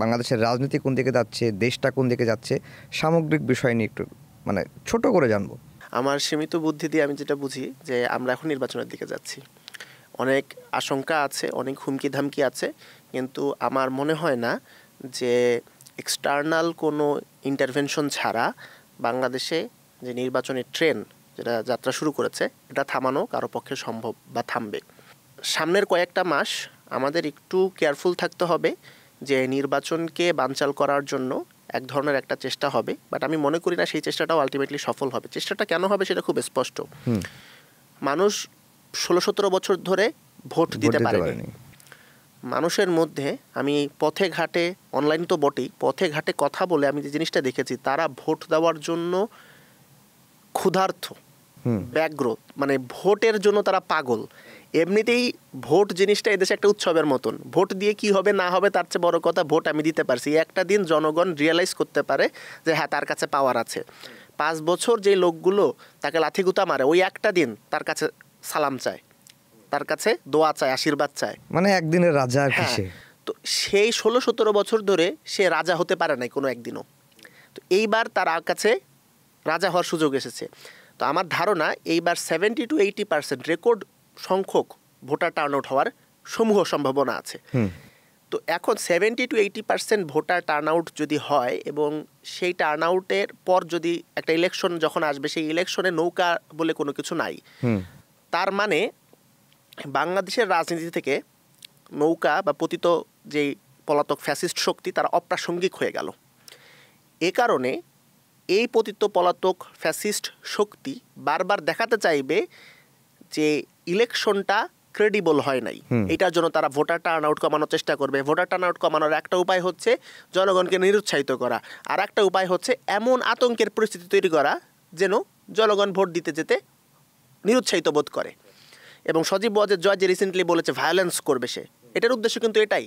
বাংলাদেশের রাজনীতি কোন দিকে যাচ্ছে, দেশটা কোন দিকে যাচ্ছে, সামগ্রিক বিষয় নিয়ে একটু মানে ছোট করে জানবো। আমার সীমিত বুদ্ধি দিয়ে আমি যেটা বুঝি যে আমরা এখন নির্বাচনের দিকে যাচ্ছি। অনেক আশঙ্কা আছে, অনেক হুমকি ধামকি আছে, কিন্তু আমার মনে হয় না যে এক্সটার্নাল কোনো ইন্টারভেনশন ছাড়া বাংলাদেশে যে নির্বাচনের ট্রেন যেটা যাত্রা শুরু করেছে এটা থামানো কারো পক্ষে সম্ভব বা থামবে। সামনের কয়েকটা মাস আমাদের একটু কেয়ারফুল থাকতে হবে যে নির্বাচনকে বানচাল করার জন্য এক ধরনের একটা চেষ্টা হবে, বাট আমি মনে করি না সেই চেষ্টাটাও আলটিমেটলি সফল হবে। চেষ্টাটা কেন হবে সেটা খুব স্পষ্ট। মানুষ 16-17 বছর ধরে ভোট দিতে পারেনি। মানুষের মধ্যে আমি পথে ঘাটে, অনলাইন তো বটেই, পথে ঘাটে কথা বলে আমি যে জিনিসটা দেখেছি, তারা ভোট দেওয়ার জন্য ক্ষুধার্ত, ব্যগ্র, মানে ভোটের জন্য তারা পাগল। এমনিতেই ভোট জিনিসটা এদেশে একটা উৎসবের মতন। ভোট দিয়ে কি হবে না হবে তার চেয়ে বড় কথা ভোট আমি দিতে পারছি। একটা দিন জনগণ রিয়েলাইজ করতে পারে যে হ্যাঁ তার কাছে পাওয়ার আছে। 5 বছর যে লোকগুলো তাকে লাথিগুতা মারে, ওই একটা দিন তার কাছে সালাম চায়, তার কাছে দোয়া চায়, আশীর্বাদ চায়, মানে একদিনের রাজা। তো সেই 16-17 বছর ধরে সে রাজা হতে পারে নাই কোনো একদিনও। তো এইবার তার কাছে রাজা হওয়ার সুযোগ এসেছে। তো আমার ধারণা এইবার 70-80% রেকর্ড সংখ্যক ভোটার টার্ন আউট হওয়ার সমূহ সম্ভাবনা আছে। তো এখন 70-80% ভোটার টার্ন আউট যদি হয় এবং সেই টার্ন আউটের পর যদি একটা ইলেকশন যখন আসবে, সেই ইলেকশনে নৌকা বলে কোনো কিছু নাই, তার মানে বাংলাদেশের রাজনীতি থেকে নৌকা বা পতিত যেই পলাতক ফ্যাসিস্ট শক্তি তারা অপ্রাসঙ্গিক হয়ে গেল। এ কারণে এই পতিত পলাতক ফ্যাসিস্ট শক্তি বারবার দেখাতে চাইবে যে ইলেকশনটা ক্রেডিবল হয় নাই। এটার জন্য তারা ভোটার টার্ন আউট কমানোর চেষ্টা করবে। ভোটার টার্ন আউট কমানোর একটা উপায় হচ্ছে জনগণকে নিরুৎসাহিত করা, আর একটা উপায় হচ্ছে এমন আতঙ্কের পরিস্থিতি তৈরি করা যেন জনগণ ভোট দিতে যেতে নিরুৎসাহিত বোধ করে। এবং সজীব ওয়াজেদ জয় যে রিসেন্টলি বলেছে ভায়োলেন্স করবে সে, এটার উদ্দেশ্য কিন্তু এটাই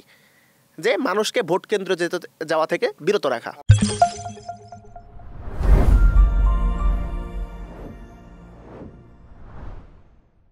যে মানুষকে ভোট কেন্দ্রে যাওয়া থেকে বিরত রাখা।